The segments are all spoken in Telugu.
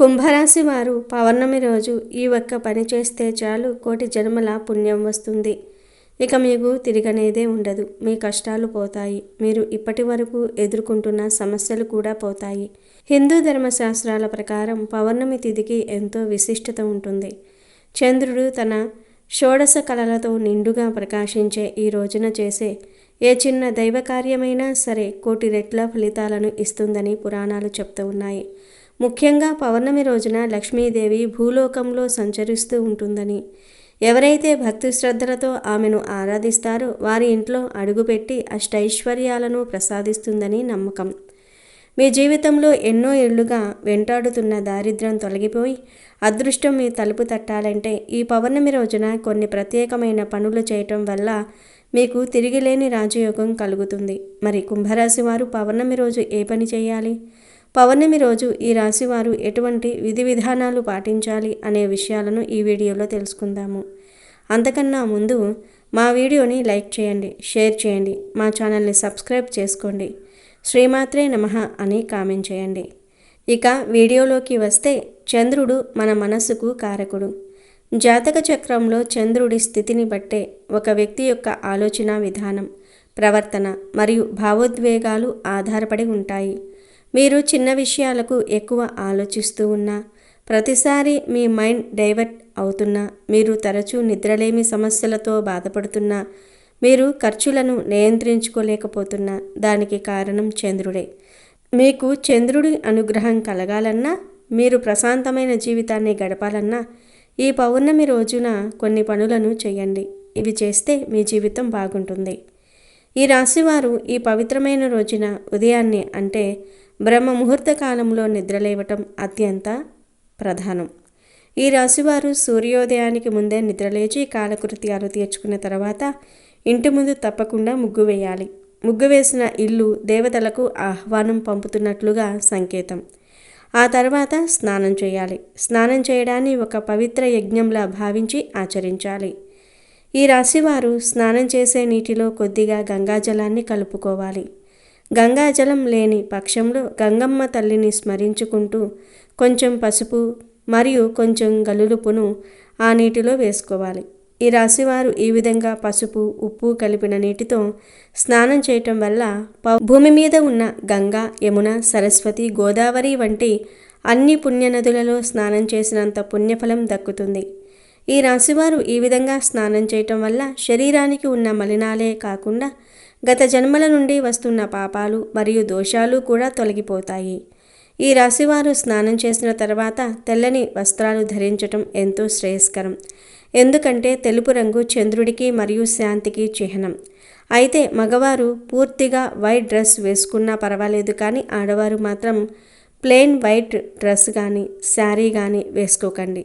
కుంభరాశి వారు పౌర్ణమి రోజు ఈ ఒక్క పని చేస్తే చాలు కోటి జన్మల పుణ్యం వస్తుంది. ఇక మీకు తిరగనేదే ఉండదు. మీ కష్టాలు పోతాయి. మీరు ఇప్పటి వరకు ఎదుర్కొంటున్న సమస్యలు కూడా పోతాయి. హిందూ ధర్మశాస్త్రాల ప్రకారం పౌర్ణమి తిథికి ఎంతో విశిష్టత ఉంటుంది. చంద్రుడు తన షోడశ కళలతో నిండుగా ప్రకాశించే ఈ రోజున చేసే ఏ చిన్న దైవ కార్యమైనా సరే కోటి రెట్ల ఫలితాలను ఇస్తుందని పురాణాలు చెప్తూ ఉన్నాయి. ముఖ్యంగా పౌర్ణమి రోజున లక్ష్మీదేవి భూలోకంలో సంచరిస్తూ ఉంటుందని, ఎవరైతే భక్తి శ్రద్ధలతో ఆమెను ఆరాధిస్తారో వారి ఇంట్లో అడుగుపెట్టి అష్టైశ్వర్యాలను ప్రసాదిస్తుందని నమ్మకం. మీ జీవితంలో ఎన్నో ఏళ్లుగా వెంటాడుతున్న దారిద్ర్యం తొలగిపోయి అదృష్టం మీ తలుపు తట్టాలంటే ఈ పౌర్ణమి రోజున కొన్ని ప్రత్యేకమైన పనులు చేయటం వల్ల మీకు తిరిగిలేని రాజయోగం కలుగుతుంది. మరి కుంభరాశి వారు పౌర్ణమి రోజు ఏ పని చేయాలి? పౌర్ణమి రోజు ఈ రాశివారు ఎటువంటి విధి విధానాలు పాటించాలి అనే విషయాలను ఈ వీడియోలో తెలుసుకుందాము. అంతకన్నా ముందు మా వీడియోని లైక్ చేయండి, షేర్ చేయండి, మా ఛానల్ని సబ్స్క్రైబ్ చేసుకోండి. శ్రీమాత్రే నమః అని కామెంట్ చేయండి. ఇక వీడియోలోకి వస్తే, చంద్రుడు మన మనస్సుకు కారకుడు. జాతక చక్రంలో చంద్రుడి స్థితిని బట్టే ఒక వ్యక్తి యొక్క ఆలోచన విధానం, ప్రవర్తన మరియు భావోద్వేగాలు ఆధారపడి ఉంటాయి. మీరు చిన్న విషయాలకు ఎక్కువ ఆలోచిస్తూ ఉన్నా, ప్రతిసారి మీ మైండ్ డైవర్ట్ అవుతున్నా, మీరు తరచూ నిద్రలేమి సమస్యలతో బాధపడుతున్నా, మీరు ఖర్చులను నియంత్రించుకోలేకపోతున్నా దానికి కారణం చంద్రుడే. మీకు చంద్రుడి అనుగ్రహం కలగాలన్నా, మీరు ప్రశాంతమైన జీవితాన్ని గడపాలన్నా ఈ పౌర్ణమి రోజున కొన్ని పనులను చేయండి. ఇవి చేస్తే మీ జీవితం బాగుంటుంది. ఈ రాశివారు ఈ పవిత్రమైన రోజున ఉదయాన్నే అంటే బ్రహ్మ ముహూర్త కాలంలో నిద్రలేవటం అత్యంత ప్రధానం. ఈ రాశివారు సూర్యోదయానికి ముందే నిద్రలేచి కాలకృత్యాలు తీర్చుకున్న తర్వాత ఇంటి ముందు తప్పకుండా ముగ్గు వేయాలి. ముగ్గు వేసిన ఇల్లు దేవతలకు ఆహ్వానం పంపుతున్నట్లుగా సంకేతం. ఆ తర్వాత స్నానం చేయాలి. స్నానం చేయడాన్ని ఒక పవిత్ర యజ్ఞంలా భావించి ఆచరించాలి. ఈ రాశివారు స్నానం చేసే నీటిలో కొద్దిగా గంగాజలాన్ని కలుపుకోవాలి. గంగాజలం లేని పక్షంలో గంగమ్మ తల్లిని స్మరించుకుంటూ కొంచెం పసుపు మరియు కొంచెం గలులుపును ఆ నీటిలో వేసుకోవాలి. ఈ రాశివారు ఈ విధంగా పసుపు, ఉప్పు కలిపిన నీటితో స్నానం చేయటం వల్ల భూమి మీద ఉన్న గంగా, యమున, సరస్వతి, గోదావరి వంటి అన్ని పుణ్యనదులలో స్నానం చేసినంత పుణ్యఫలం దక్కుతుంది. ఈ రాశివారు ఈ విధంగా స్నానం చేయటం వల్ల శరీరానికి ఉన్న మలినాలే కాకుండా గత జన్మల నుండి వస్తున్న పాపాలు మరియు దోషాలు కూడా తొలగిపోతాయి. ఈ రాశివారు స్నానం చేసిన తర్వాత తెల్లని వస్త్రాలు ధరించటం ఎంతో శ్రేయస్కరం. ఎందుకంటే తెలుపు రంగు చంద్రుడికి మరియు శాంతికి చిహ్నం. అయితే మగవారు పూర్తిగా వైట్ డ్రెస్ వేసుకున్నా పర్వాలేదు, కానీ ఆడవారు మాత్రం ప్లెయిన్ వైట్ డ్రెస్ కానీ శారీ కానీ వేసుకోకండి.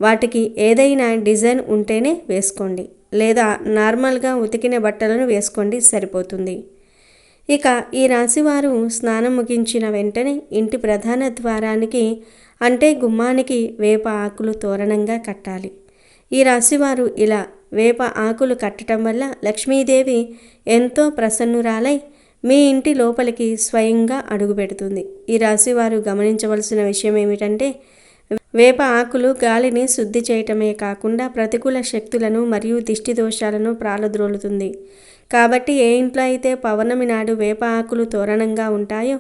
వాటికి ఏదైనా డిజైన్ ఉంటేనే వేసుకోండి, లేదా నార్మల్గా ఉతికిన బట్టలను వేసుకోండి, సరిపోతుంది. ఇక ఈ రాశివారు స్నానం ముగించిన వెంటనే ఇంటి ప్రధాన ద్వారానికి అంటే గుమ్మానికి వేప ఆకులు తోరణంగా కట్టాలి. ఈ రాశివారు ఇలా వేప ఆకులు కట్టడం వల్ల లక్ష్మీదేవి ఎంతో ప్రసన్నురాలై మీ ఇంటి లోపలికి స్వయంగా అడుగుపెడుతుంది. ఈ రాశివారు గమనించవలసిన విషయం ఏమిటంటే, వేప ఆకులు గాలిని శుద్ధి చేయటమే కాకుండా ప్రతికూల శక్తులను మరియు దిష్టి దోషాలను ప్రాలద్రోలుతుంది. కాబట్టి ఏ ఇంట్లో అయితే పౌర్ణమి నాడు వేప ఆకులు తోరణంగా ఉంటాయో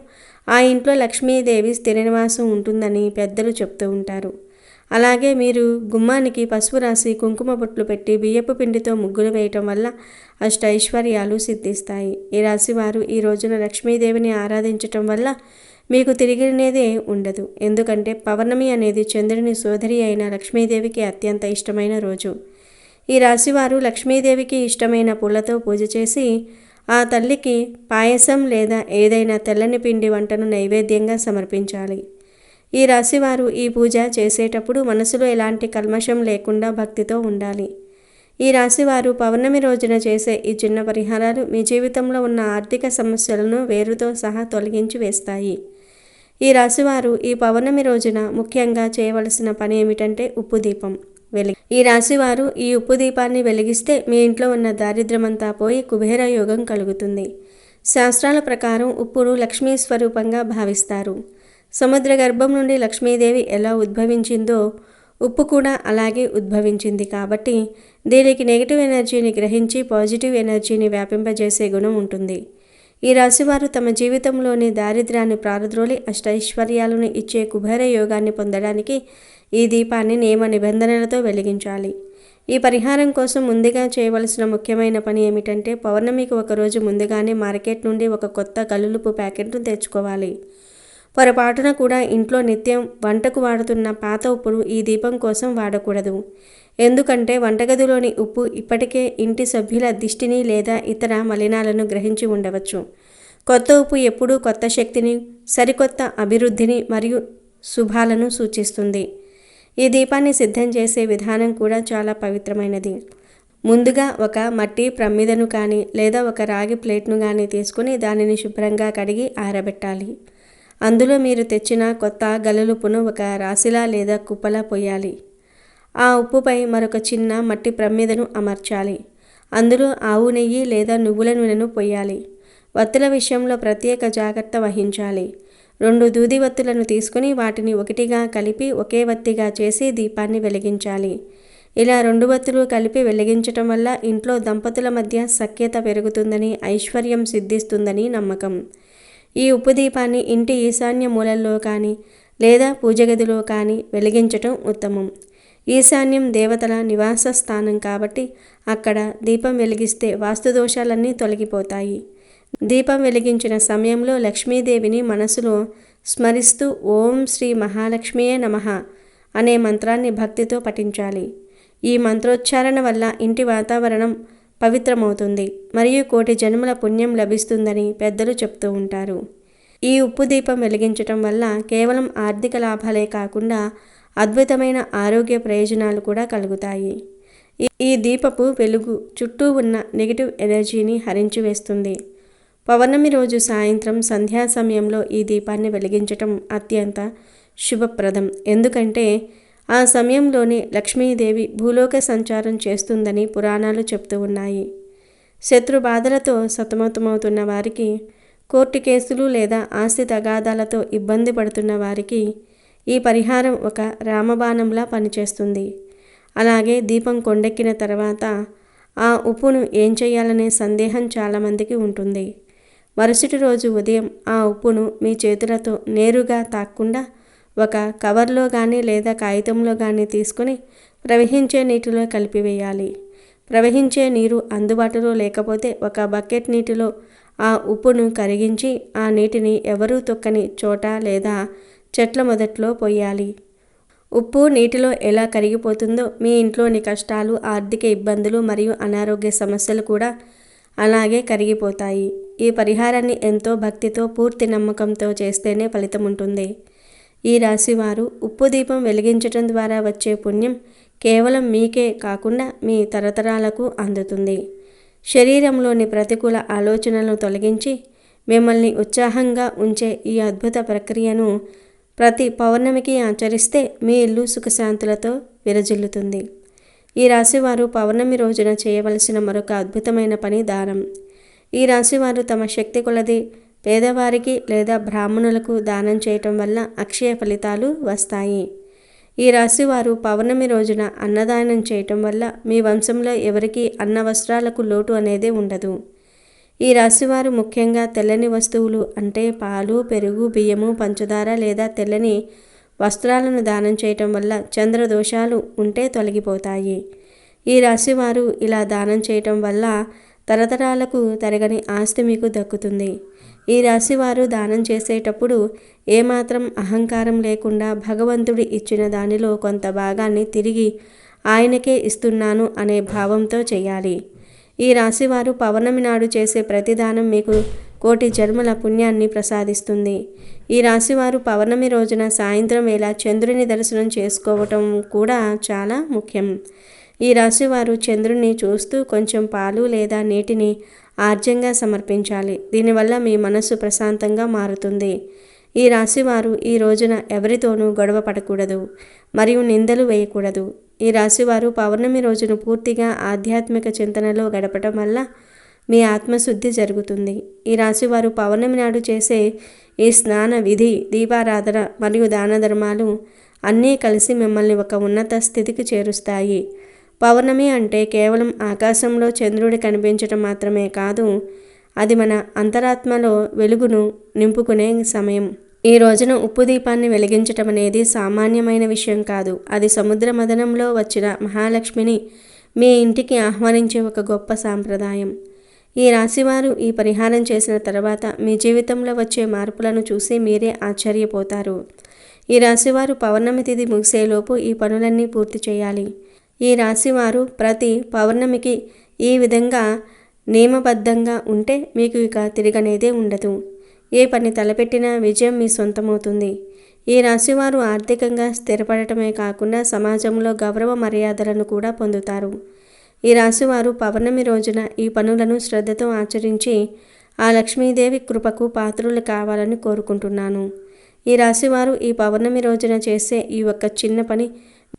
ఆ ఇంట్లో లక్ష్మీదేవి స్థిర నివాసం ఉంటుందని పెద్దలు చెప్తూ ఉంటారు. అలాగే మీరు గుమ్మానికి పసుపు రాసి కుంకుమ బొట్లు పెట్టి బియ్యపు పిండితో ముగ్గులు వేయటం వల్ల అష్టైశ్వర్యాలు సిద్ధిస్తాయి. ఈ రాశివారు ఈ రోజున లక్ష్మీదేవిని ఆరాధించటం వల్ల మీకు తిరిగినేదే ఉండదు. ఎందుకంటే పౌర్ణమి అనేది చంద్రుని సోదరి అయిన లక్ష్మీదేవికి అత్యంత ఇష్టమైన రోజు. ఈ రాశివారు లక్ష్మీదేవికి ఇష్టమైన పూలతో పూజ చేసి ఆ తల్లికి పాయసం లేదా ఏదైనా తెల్లని పిండి వంటను నైవేద్యంగా సమర్పించాలి. ఈ రాశివారు ఈ పూజ చేసేటప్పుడు మనసులో ఎలాంటి కల్మషం లేకుండా భక్తితో ఉండాలి. ఈ రాశివారు పౌర్ణమి రోజున చేసే ఈ చిన్న పరిహారాలు మీ జీవితంలో ఉన్న ఆర్థిక సమస్యలను వేరుతో సహా తొలగించి వేస్తాయి. ఈ రాశివారు ఈ పౌర్ణమి రోజున ముఖ్యంగా చేయవలసిన పని ఏమిటంటే ఉప్పు దీపం. ఈ రాశివారు ఈ ఉప్పు దీపాన్ని వెలిగిస్తే మీ ఇంట్లో ఉన్న దారిద్ర్యమంతా పోయి కుబేర యోగం కలుగుతుంది. శాస్త్రాల ప్రకారం ఉప్పును లక్ష్మీ స్వరూపంగా భావిస్తారు. సముద్ర గర్భం నుండి లక్ష్మీదేవి ఎలా ఉద్భవించిందో ఉప్పు కూడా అలాగే ఉద్భవించింది. కాబట్టి దీనికి నెగిటివ్ ఎనర్జీని గ్రహించి పాజిటివ్ ఎనర్జీని వ్యాపింపజేసే గుణం ఉంటుంది. ఈ రాశివారు తమ జీవితంలోని దారిద్ర్యాన్ని ప్రారద్రోలి అష్టైశ్వర్యాలను ఇచ్చే కుబేర యోగాన్ని పొందడానికి ఈ దీపాన్ని నియమ నిబంధనలతో వెలిగించాలి. ఈ పరిహారం కోసం ముందుగా చేయవలసిన ముఖ్యమైన పని ఏమిటంటే పౌర్ణమికి ఒకరోజు ముందుగానే మార్కెట్ నుండి ఒక కొత్త కల్లులుప్పు ప్యాకెట్ను తెచ్చుకోవాలి. పొరపాటున కూడా ఇంట్లో నిత్యం వంటకు వాడుతున్న పాత ఉప్పును ఈ దీపం కోసం వాడకూడదు. ఎందుకంటే వంటగదిలోని ఉప్పు ఇప్పటికే ఇంటి సభ్యుల దిష్టిని లేదా ఇతర మలినాలను గ్రహించి ఉండవచ్చు. కొత్త ఉప్పు ఎప్పుడూ కొత్త శక్తిని, సరికొత్త అభివృద్ధిని మరియు శుభాలను సూచిస్తుంది. ఈ దీపాన్ని సిద్ధం చేసే విధానం కూడా చాలా పవిత్రమైనది. ముందుగా ఒక మట్టి ప్రమిదను కానీ లేదా ఒక రాగి ప్లేట్ను కానీ తీసుకుని దానిని శుభ్రంగా కడిగి ఆరబెట్టాలి. అందులో మీరు తెచ్చిన కొత్త గల్లులుప్పును ఒక రాశిలా లేదా కుప్పలా పోయాలి. ఆ ఉప్పుపై మరొక చిన్న మట్టి ప్రమిదను అమర్చాలి. అందులో ఆవు నెయ్యి లేదా నువ్వుల నూనెను పోయాలి. వత్తుల విషయంలో ప్రత్యేక జాగ్రత్త వహించాలి. 2 దూది వత్తులను తీసుకుని వాటిని ఒకటిగా కలిపి ఒకే వత్తిగా చేసి దీపాన్ని వెలిగించాలి. ఇలా 2 వత్తులు కలిపి వెలిగించటం వల్ల ఇంట్లో దంపతుల మధ్య సఖ్యత పెరుగుతుందని, ఐశ్వర్యం సిద్ధిస్తుందని నమ్మకం. ఈ ఉప్పు దీపాన్ని ఇంటి ఈశాన్య మూలల్లో కానీ లేదా పూజగదిలో కానీ వెలిగించటం ఉత్తమం. ఈశాన్యం దేవతల నివాస స్థానం కాబట్టి అక్కడ దీపం వెలిగిస్తే వాస్తుదోషాలన్నీ తొలగిపోతాయి. దీపం వెలిగించిన సమయంలో లక్ష్మీదేవిని మనసులో స్మరిస్తూ ఓం శ్రీ మహాలక్ష్మియే నమః అనే మంత్రాన్ని భక్తితో పఠించాలి. ఈ మంత్రోచ్చారణ వల్ల ఇంటి వాతావరణం పవిత్రమవుతుంది మరియు కోటి జన్మల పుణ్యం లభిస్తుందని పెద్దలు చెప్తూ ఉంటారు. ఈ ఉప్పు దీపం వెలిగించటం వల్ల కేవలం ఆర్థిక లాభాలే కాకుండా అద్భుతమైన ఆరోగ్య ప్రయోజనాలు కూడా కలుగుతాయి. ఈ దీపపు వెలుగు చుట్టూ ఉన్న నెగిటివ్ ఎనర్జీని హరించి పౌర్ణమి రోజు సాయంత్రం సంధ్యా సమయంలో ఈ దీపాన్ని వెలిగించటం అత్యంత శుభప్రదం. ఎందుకంటే ఆ సమయంలోనే లక్ష్మీదేవి భూలోక సంచారం చేస్తుందని పురాణాలు చెప్తూ ఉన్నాయి. శత్రు బాధలతో సతమతమవుతున్న వారికి, కోర్టు కేసులు లేదా ఆస్తి తగాదాలతో ఇబ్బంది పడుతున్న వారికి ఈ పరిహారం ఒక రామబాణంలా పనిచేస్తుంది. అలాగే దీపం కొండెక్కిన తర్వాత ఆ ఉప్పును ఏం చేయాలనే సందేహం చాలామందికి ఉంటుంది. మరుసటి రోజు ఉదయం ఆ ఉప్పును మీ చేతులతో నేరుగా తాక్కుండా ఒక కవర్లో కానీ లేదా కాగితంలో కానీ తీసుకుని ప్రవహించే నీటిలో కలిపివేయాలి. ప్రవహించే నీరు అందుబాటులో లేకపోతే ఒక బకెట్ నీటిలో ఆ ఉప్పును కరిగించి ఆ నీటిని ఎవరూ తొక్కని చోట లేదా చెట్ల మొదట్లో పోయాలి. ఉప్పు నీటిలో ఎలా కరిగిపోతుందో మీ ఇంట్లోని కష్టాలు, ఆర్థిక ఇబ్బందులు మరియు అనారోగ్య సమస్యలు కూడా అలాగే కరిగిపోతాయి. ఈ పరిహారాన్ని ఎంతో భక్తితో, పూర్తి నమ్మకంతో చేస్తేనే ఫలితం ఉంటుంది. ఈ రాశివారు ఉప్పు దీపం వెలిగించటం ద్వారా వచ్చే పుణ్యం కేవలం మీకే కాకుండా మీ తరతరాలకు అందుతుంది. శరీరంలోని ప్రతికూల ఆలోచనలను తొలగించి మిమ్మల్ని ఉత్సాహంగా ఉంచే ఈ అద్భుత ప్రక్రియను ప్రతి పౌర్ణమికి ఆచరిస్తే మీ ఇల్లు సుఖశాంతులతో విరజిల్లుతుంది. ఈ రాశివారు పౌర్ణమి రోజున చేయవలసిన మరొక అద్భుతమైన పని దానం. ఈ రాశివారు తమ శక్తి కొలది పేదవారికి లేదా బ్రాహ్మణులకు దానం చేయటం వల్ల అక్షయ ఫలితాలు వస్తాయి. ఈ రాశివారు పౌర్ణమి రోజున అన్నదానం చేయటం వల్ల మీ వంశంలో ఎవరికీ అన్న వస్త్రాలకు లోటు అనేదే ఉండదు. ఈ రాశివారు ముఖ్యంగా తెల్లని వస్తువులు అంటే పాలు, పెరుగు, బియ్యము, పంచదార లేదా తెల్లని వస్త్రాలను దానం చేయటం వల్ల చంద్రదోషాలు ఉంటే తొలగిపోతాయి. ఈ రాశివారు ఇలా దానం చేయటం వల్ల తరతరాలకు తరగని ఆస్తి మీకు దక్కుతుంది. ఈ రాశివారు దానం చేసేటప్పుడు ఏమాత్రం అహంకారం లేకుండా భగవంతుడి ఇచ్చిన దానిలో కొంత భాగాన్ని తిరిగి ఆయనకే ఇస్తున్నాను అనే భావంతో చేయాలి. ఈ రాశివారు పౌర్ణమి నాడు చేసే ప్రతిదానం మీకు కోటి జన్మల పుణ్యాన్ని ప్రసాదిస్తుంది. ఈ రాశివారు పౌర్ణమి రోజున సాయంత్రం వేళ చంద్రుని దర్శనం చేసుకోవటం కూడా చాలా ముఖ్యం. ఈ రాశివారు చంద్రుని చూస్తూ కొంచెం పాలు లేదా నీటిని ఆర్జంగా సమర్పించాలి. దీనివల్ల మీ మనస్సు ప్రశాంతంగా మారుతుంది. ఈ రాశివారు ఈ రోజున ఎవరితోనూ గొడవ పడకూడదు మరియు నిందలు వేయకూడదు. ఈ రాశివారు పౌర్ణమి రోజును పూర్తిగా ఆధ్యాత్మిక చింతనలో గడపటం వల్ల మీ ఆత్మశుద్ధి జరుగుతుంది. ఈ రాశివారు పౌర్ణమి నాడు చేసే ఈ స్నాన విధి, దీపారాధన మరియు దాన ధర్మాలు అన్నీ కలిసి మిమ్మల్ని ఒక ఉన్నత స్థితికి చేరుస్తాయి. పౌర్ణమి అంటే కేవలం ఆకాశంలో చంద్రుడి కనిపించటం మాత్రమే కాదు, అది మన అంతరాత్మలో వెలుగును నింపుకునే సమయం. ఈ రోజున ఉప్పు దీపాన్ని వెలిగించటం అనేది సామాన్యమైన విషయం కాదు. అది సముద్ర మథనంలో వచ్చిన మహాలక్ష్మిని మీ ఇంటికి ఆహ్వానించే ఒక గొప్ప సాంప్రదాయం. ఈ రాశివారు ఈ పరిహారం చేసిన తర్వాత మీ జీవితంలో వచ్చే మార్పులను చూసి మీరే ఆశ్చర్యపోతారు. ఈ రాశివారు పౌర్ణమి తిథి ముగిసేలోపు ఈ పనులన్నీ పూర్తి చేయాలి. ఈ రాశివారు ప్రతి పౌర్ణమికి ఈ విధంగా నియమబద్ధంగా ఉంటే మీకు ఇక తిరగనేదే ఉండదు. ఏ పని తలపెట్టినా విజయం మీ సొంతమవుతుంది. ఈ రాశివారు ఆర్థికంగా స్థిరపడటమే కాకుండా సమాజంలో గౌరవ మర్యాదలను కూడా పొందుతారు. ఈ రాశివారు పౌర్ణమి రోజున ఈ పనులను శ్రద్ధతో ఆచరించి ఆ లక్ష్మీదేవి కృపకు పాత్రులు కావాలని కోరుకుంటున్నాను. ఈ రాశివారు ఈ పౌర్ణమి రోజున చేసే ఈ ఒక్క చిన్న పని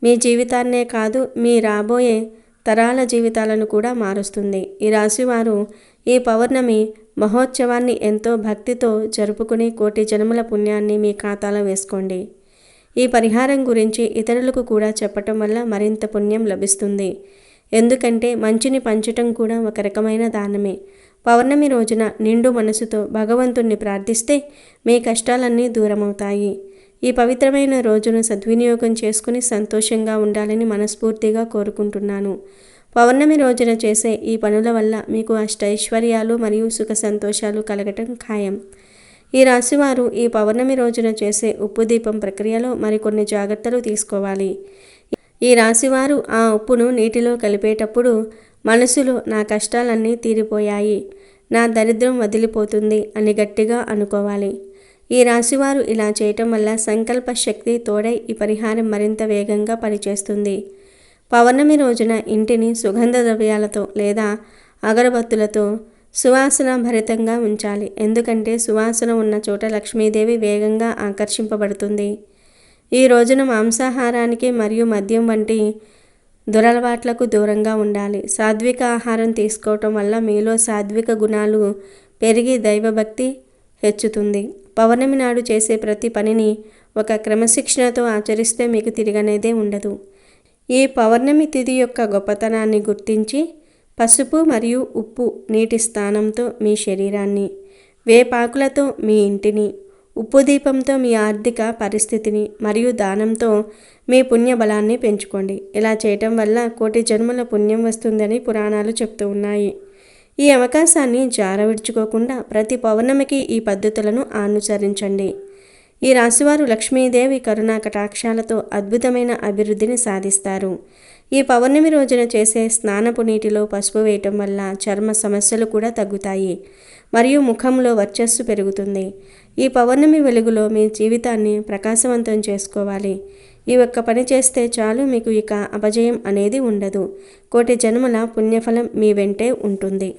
మీ జీవితాన్నే కాదు, మీ రాబోయే తరాల జీవితాలను కూడా మారుస్తుంది. ఈ రాశివారు ఈ పౌర్ణమి మహోత్సవాన్ని ఎంతో భక్తితో జరుపుకుని కోటి జన్మల పుణ్యాన్ని మీ ఖాతాలో వేసుకోండి. ఈ పరిహారం గురించి ఇతరులకు కూడా చెప్పటం వల్ల మరింత పుణ్యం లభిస్తుంది. ఎందుకంటే మంచిని పంచటం కూడా ఒక రకమైన దానమే. పౌర్ణమి రోజున నిండు మనసుతో భగవంతుణ్ణి ప్రార్థిస్తే మీ కష్టాలన్నీ దూరమవుతాయి. ఈ పవిత్రమైన రోజును సద్వినియోగం చేసుకుని సంతోషంగా ఉండాలని మనస్ఫూర్తిగా కోరుకుంటున్నాను. పౌర్ణమి రోజున చేసే ఈ పనుల వల్ల మీకు అష్టైశ్వర్యాలు మరియు సుఖ సంతోషాలు కలగటం ఖాయం. ఈ రాశివారు ఈ పౌర్ణమి రోజున చేసే ఉప్పు దీపం ప్రక్రియలో మరికొన్ని జాగ్రత్తలు తీసుకోవాలి. ఈ రాశివారు ఆ ఉప్పును నీటిలో కలిపేటప్పుడు మనసులో నా కష్టాలన్నీ తీరిపోయాయి, నా దరిద్రం వదిలిపోతుంది అని గట్టిగా అనుకోవాలి. ఈ రాశివారు ఇలా చేయటం వల్ల సంకల్ప శక్తి తోడై ఈ పరిహారం మరింత వేగంగా పనిచేస్తుంది. పౌర్ణమి రోజున ఇంటిని సుగంధ ద్రవ్యాలతో లేదా అగరబత్తులతో సువాసన భరితంగా ఉంచాలి. ఎందుకంటే సువాసన ఉన్న చోట లక్ష్మీదేవి వేగంగా ఆకర్షింపబడుతుంది. ఈ రోజున మాంసాహారానికి మరియు మద్యం వంటి దురలవాట్లకు దూరంగా ఉండాలి. సాత్విక ఆహారం తీసుకోవటం వల్ల మీలో సాత్విక గుణాలు పెరిగి దైవభక్తి హెచ్చుతుంది. పౌర్ణమి నాడు చేసే ప్రతి పనిని ఒక క్రమశిక్షణతో ఆచరిస్తే మీకు తిరగనేదే ఉండదు. ఈ పౌర్ణమి తిథి యొక్క గొప్పతనాన్ని గుర్తించి పసుపు మరియు ఉప్పు నీటి స్థానంతో మీ శరీరాన్ని, వేపాకులతో మీ ఇంటిని, ఉప్పు దీపంతో మీ ఆర్థిక పరిస్థితిని మరియు దానంతో మీ పుణ్యబలాన్ని పెంచుకోండి. ఇలా చేయటం వల్ల కోటి జన్మల పుణ్యం వస్తుందని పురాణాలు చెప్తూ ఉన్నాయి. ఈ అవకాశాన్ని జారవిడ్చుకోకుండా ప్రతి పౌర్ణమికి ఈ పద్ధతులను అనుసరించండి. ఈ రాశివారు లక్ష్మీదేవి కరుణా కటాక్షాలతో అద్భుతమైన అభివృద్ధిని సాధిస్తారు. ఈ పౌర్ణమి రోజున చేసే స్నానపు నీటిలో పసుపు వేయటం వల్ల చర్మ సమస్యలు కూడా తగ్గుతాయి మరియు ముఖంలో వర్చస్సు పెరుగుతుంది. ఈ పౌర్ణమి వెలుగులో మీ జీవితాన్ని ప్రకాశవంతం చేసుకోవాలి. ఈ ఒక్క పని చేస్తే చాలు, మీకు ఇక అపజయం అనేది ఉండదు. కోటి జన్మల పుణ్యఫలం మీ వెంటే ఉంటుంది.